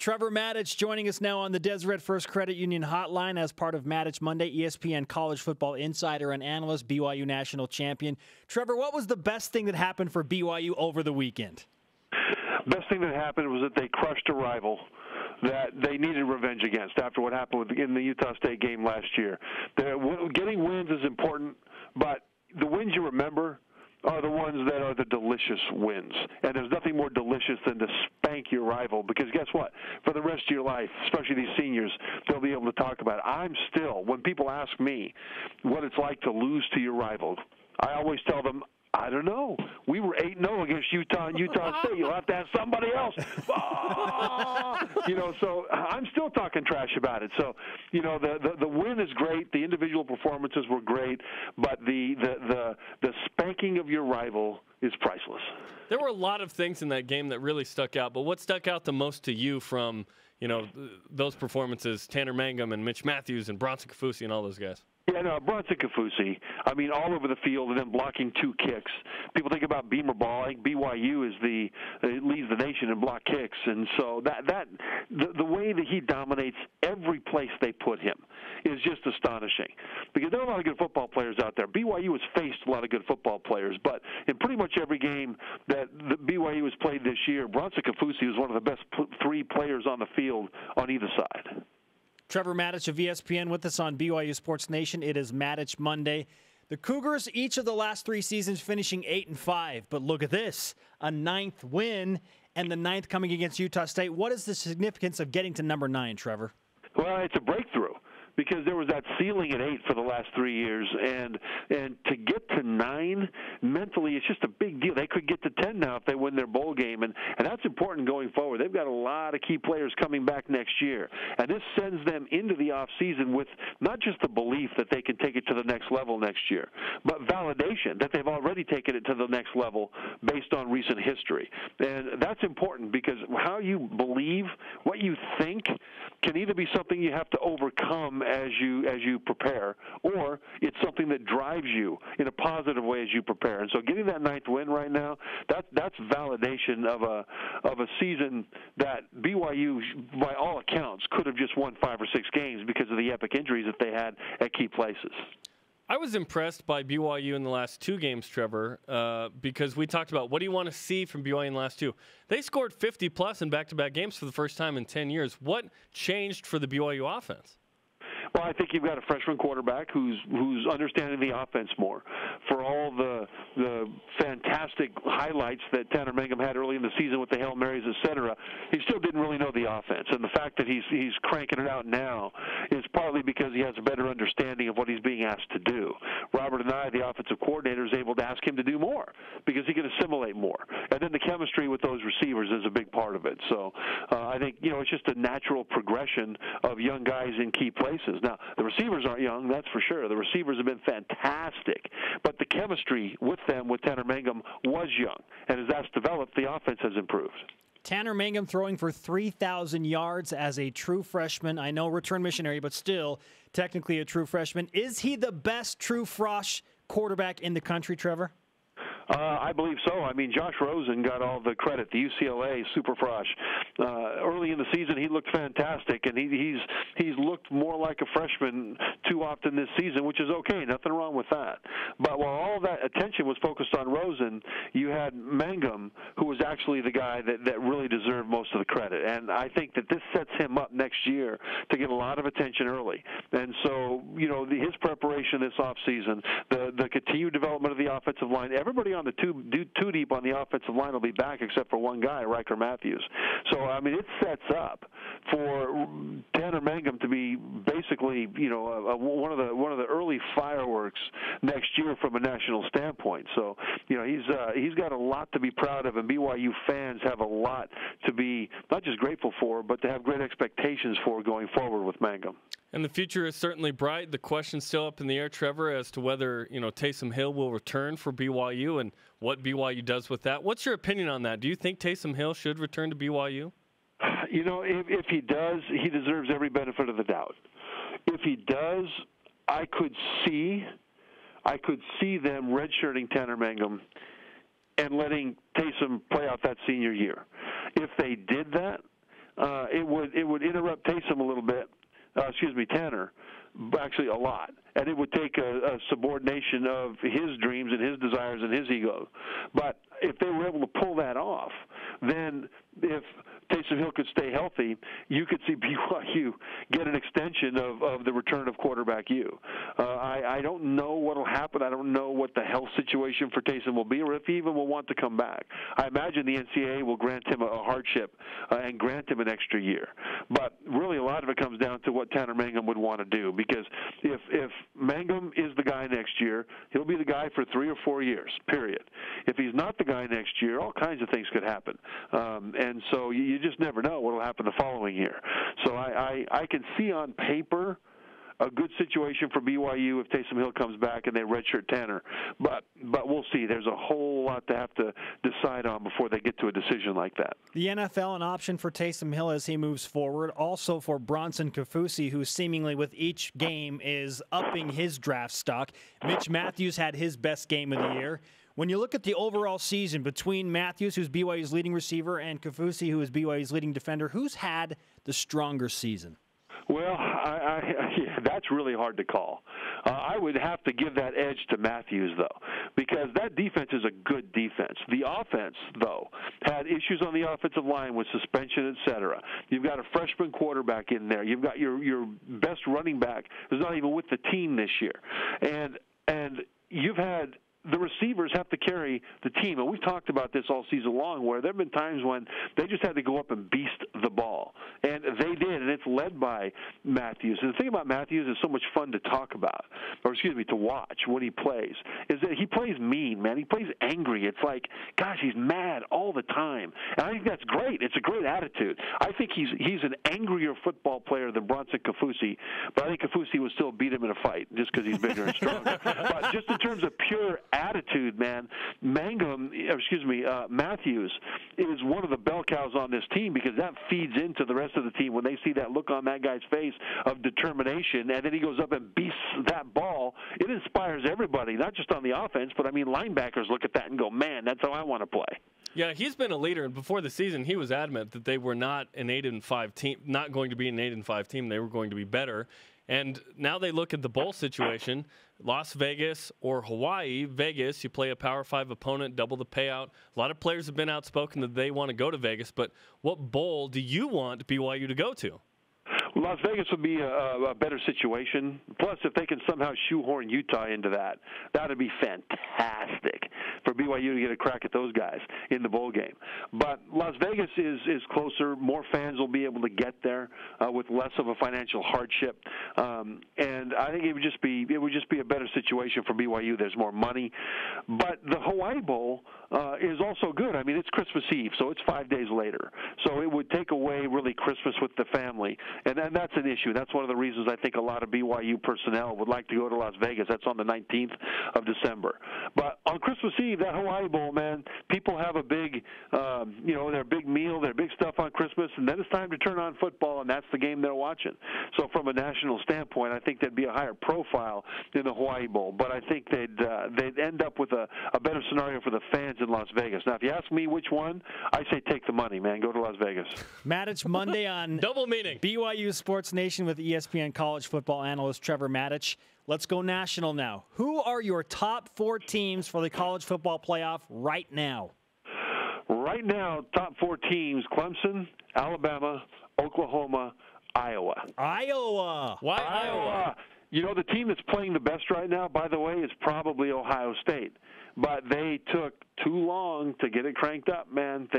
Trevor Matich joining us now on the Deseret First Credit Union Hotline as part of Matich Monday, ESPN college football insider and analyst, BYU national champion. Trevor, what was the best thing that happened for BYU over the weekend? Best thing that happened was that they crushed a rival that they needed revenge against after what happened in the Utah State game last year. Getting wins is important, but the wins you remember are the ones that are the delicious wins. And there's nothing more delicious than to spank your rival, because guess what? For the rest of your life, especially these seniors, they'll be able to talk about it. I'm still, when people ask me what it's like to lose to your rival, I always tell them, I don't know. We were 8-0 against Utah and Utah State. You'll have to ask somebody else. So I'm still talking trash about it. So, the win is great. The individual performances were great, but the spanking of your rival is priceless. There were a lot of things in that game that really stuck out, but what stuck out the most to you from, those performances, Tanner Mangum and Mitch Matthews and Bronson Kafusi and all those guys? Yeah, no, Bronson Kafusi, all over the field and then blocking 2 kicks. People think about Beamer ball. I think BYU leads the nation in block kicks. And so the way that he dominates every place they put him is just astonishing. Because there are a lot of good football players out there. BYU has faced a lot of good football players, but in pretty much every game that the BYU has played this year, Bronson Kafusi was one of the best 3 players on the field on either side. Trevor Matich of ESPN with us on BYU Sports Nation. It is Matich Monday. The Cougars, each of the last 3 seasons finishing 8-5. But look at this, a 9th win, and the 9th coming against Utah State. What is the significance of getting to number 9, Trevor? Well, it's a breakthrough, because there was that ceiling at 8 for the last 3 years, and to get to 9 mentally, it's just a big deal. They could get to 10 now if they win their bowl game, and that's important going forward. They've got a lot of key players coming back next year, and this sends them into the offseason with not just the belief that they can take it to the next level next year, but validation that they've already taken it to the next level based on recent history. And that's important, because how you believe, what you think, can either be something you have to overcome as you prepare, or it's something that drives you in a positive way as you prepare. And so getting that 9th win right now, that's validation of a season that BYU, by all accounts, could have just won 5 or 6 games because of the epic injuries that they had at key places. I was impressed by BYU in the last 2 games, Trevor, because we talked about what do you want to see from BYU in the last 2. They scored 50-plus in back-to-back games for the first time in 10 years. What changed for the BYU offense? Well, I think you've got a freshman quarterback who's understanding the offense more. For all the fantastic highlights that Tanner Mangum had early in the season with the Hail Marys, et cetera, he still didn't really know the offense. And the fact that he's cranking it out now is partly because he has a better understanding of what he's being asked to do. Robert and I, the offensive coordinator, is able to ask him to do more because he can assimilate more. And then the chemistry with those receivers is a big part of it. So I think, it's just a natural progression of young guys in key places. Now, the receivers aren't young, that's for sure. The receivers have been fantastic. But the chemistry with them, with Tanner Mangum, was young. And as that's developed, the offense has improved. Tanner Mangum throwing for 3,000 yards as a true freshman. I know return missionary, but still technically a true freshman. Is he the best true frosh quarterback in the country, Trevor? I believe so. Josh Rosen got all the credit, the UCLA Super Frosh. Early in the season, he looked fantastic, and he's looked more like a freshman too often this season, which is okay. Nothing wrong with that. But while all that attention was focused on Rosen, you had Mangum, who was actually the guy that really deserved most of the credit. And I think that this sets him up next year to get a lot of attention early. And so, his preparation this offseason, the continued development of the offensive line, everybody on the two deep on the offensive line will be back except for one guy, Riker Matthews. So, it sets up for Tanner Mangum to be basically, one of the early fireworks next year from a national standpoint. So, he's got a lot to be proud of, and BYU fans have a lot to be not just grateful for, but to have great expectations for going forward with Mangum. And the future is certainly bright. The question's still up in the air, Trevor, as to whether, Taysom Hill will return for BYU and what BYU does with that. What's your opinion on that? Do you think Taysom Hill should return to BYU? If he does, he deserves every benefit of the doubt. If he does, I could see them redshirting Tanner Mangum and letting Taysom play out that senior year. If they did that, it would interrupt Taysom a little bit. Tanner, actually a lot. And it would take a subordination of his dreams and his desires and his ego. But if they were able to pull that off, then if Taysom Hill could stay healthy, you could see BYU get an extension of the return of quarterback U. I don't know what will happen. I don't know what the health situation for Taysom will be, or if he even will want to come back. I imagine the NCAA will grant him a hardship and grant him an extra year. But really, a lot of it comes down to what Tanner Mangum would want to do, because if Mangum is the guy next year, he'll be the guy for 3 or 4 years, period. If he's not the guy next year, all kinds of things could happen. And so you just never know what will happen the following year. So I can see on paper a good situation for BYU if Taysom Hill comes back and they redshirt Tanner. But we'll see. There's a whole lot to have to decide on before they get to a decision like that. The NFL, an option for Taysom Hill as he moves forward. Also for Bronson Kafusi, who seemingly with each game is upping his draft stock. Mitch Matthews had his best game of the year. When you look at the overall season between Matthews, who's BYU's leading receiver, and Kafusi, who is BYU's leading defender, who's had the stronger season? Well, that's really hard to call. I would have to give that edge to Matthews, though, because that defense is a good defense. The offense, though, had issues on the offensive line with suspension, et cetera. You've got a freshman quarterback in there. You've got your best running back who's not even with the team this year. And you've had the receivers have to carry the team. And we've talked about this all season long, where there have been times when they just had to go up and beast the ball. And they did, and it's led by Matthews. And the thing about Matthews is so much fun to talk about, to watch when he plays, is that he plays mean, man. He plays angry. It's like, gosh, he's mad all the time. And I think that's great. It's a great attitude. I think he's an angrier football player than Bronson Kafusi, but I think Kafusi would still beat him in a fight just because he's bigger and stronger. But just in terms of pure attitude, man, Matthews is one of the bell cows on this team, because that feeds into the rest of the team when they see that look on that guy's face of determination, and then he goes up and beasts that ball. It inspires everybody, not just on the offense, but linebackers look at that and go, man, that's how I want to play. Yeah, he's been a leader, and before the season, he was adamant that they were not an 8-5 team, not going to be an 8-5 team. They were going to be better. And now they look at the bowl situation, Las Vegas or Hawaii. Vegas, you play a Power 5 opponent, double the payout. A lot of players have been outspoken that they want to go to Vegas, but what bowl do you want BYU to go to? Las Vegas would be a better situation. Plus, if they can somehow shoehorn Utah into that, that would be fantastic for BYU to get a crack at those guys in the bowl game. But Las Vegas is closer. More fans will be able to get there with less of a financial hardship. And I think it would just be a better situation for BYU. There's more money. But the Hawaii Bowl is also good. I mean, it's Christmas Eve, so it's 5 days later. So it would take away really Christmas with the family. And that's an issue. That's one of the reasons I think a lot of BYU personnel would like to go to Las Vegas. That's on the 19th of December. But on Christmas Eve, that Hawaii Bowl, man, people have a big, their big meal, their big stuff on Christmas, and then it's time to turn on football, and that's the game they're watching. So from a national standpoint, I think there'd be a higher profile in the Hawaii Bowl. But I think they'd end up with a better scenario for the fans in Las Vegas. Now, if you ask me which one, I say take the money, man. Go to Las Vegas. Matich Monday on Double meaning. BYU Sports Nation with ESPN college football analyst Trevor Matich. Let's go national now. Who are your top 4 teams for the college football playoff right now? Right now, top 4 teams: Clemson, Alabama, Oklahoma, Iowa. Iowa. Why Iowa? You know, the team that's playing the best right now, by the way, is probably Ohio State. But they took too long to get it cranked up, man.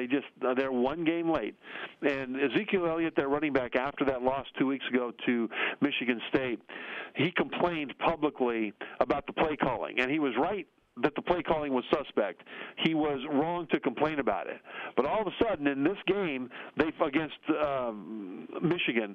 They're one game late. And Ezekiel Elliott, their running back, after that loss 2 weeks ago to Michigan State, he complained publicly about the play calling. And he was right that the play calling was suspect. He was wrong to complain about it. But all of a sudden, in this game, against Michigan,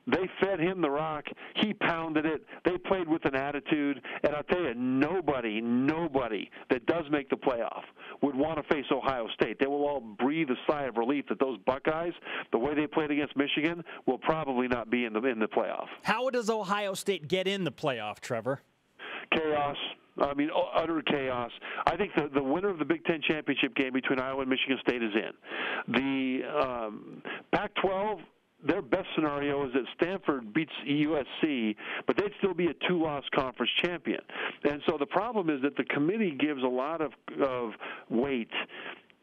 they fed him the rock. He pounded it. They played with an attitude. And I'll tell you, nobody that does make the playoff would want to face Ohio State. They will all breathe a sigh of relief that those Buckeyes, the way they played against Michigan, will probably not be in the playoff. How does Ohio State get in the playoff, Trevor? Chaos. I mean, utter chaos. I think the winner of the Big Ten championship game between Iowa and Michigan State is in. The Pac-12, their best scenario is that Stanford beats USC, but they'd still be a two-loss conference champion. And so the problem is that the committee gives a lot of weight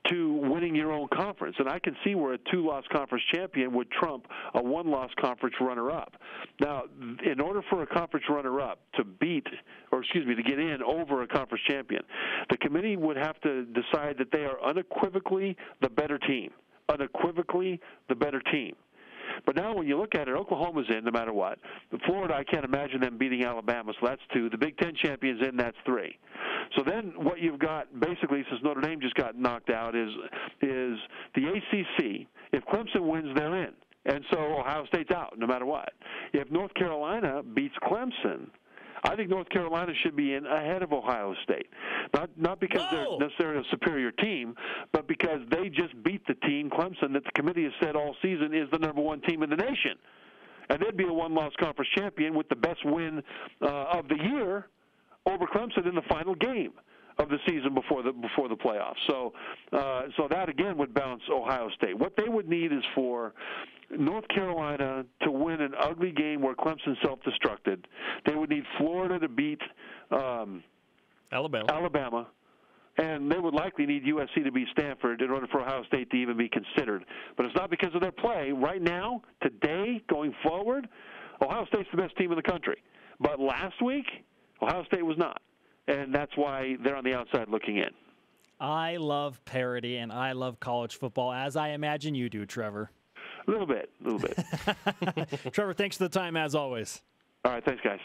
to winning your own conference. And I can see where a two-loss conference champion would trump a one-loss conference runner-up. Now, in order for a conference runner-up to get in over a conference champion, the committee would have to decide that they are unequivocally the better team. Unequivocally the better team. But now when you look at it, Oklahoma's in no matter what. Florida, I can't imagine them beating Alabama, so that's 2. The Big Ten champion's in, that's 3. So then what you've got, basically, since Notre Dame just got knocked out, is the ACC. If Clemson wins, they're in. And so Ohio State's out no matter what. If North Carolina beats Clemson, I think North Carolina should be in ahead of Ohio State. Not because they're necessarily a superior team, but because they just beat the team, Clemson, that the committee has said all season is the #1 team in the nation. And they'd be a one-loss conference champion with the best win of the year over Clemson in the final game of the season before the playoffs. So that again would bounce Ohio State. What they would need is for North Carolina to win an ugly game where Clemson self-destructed. They would need Florida to beat Alabama, and they would likely need USC to beat Stanford in order for Ohio State to even be considered. But it's not because of their play. Right now, today, going forward, Ohio State's the best team in the country. But last week, Ohio State was not. And that's why they're on the outside looking in. I love parity, and I love college football, as I imagine you do, Trevor. A little bit. Trevor, thanks for the time, as always. All right, thanks, guys.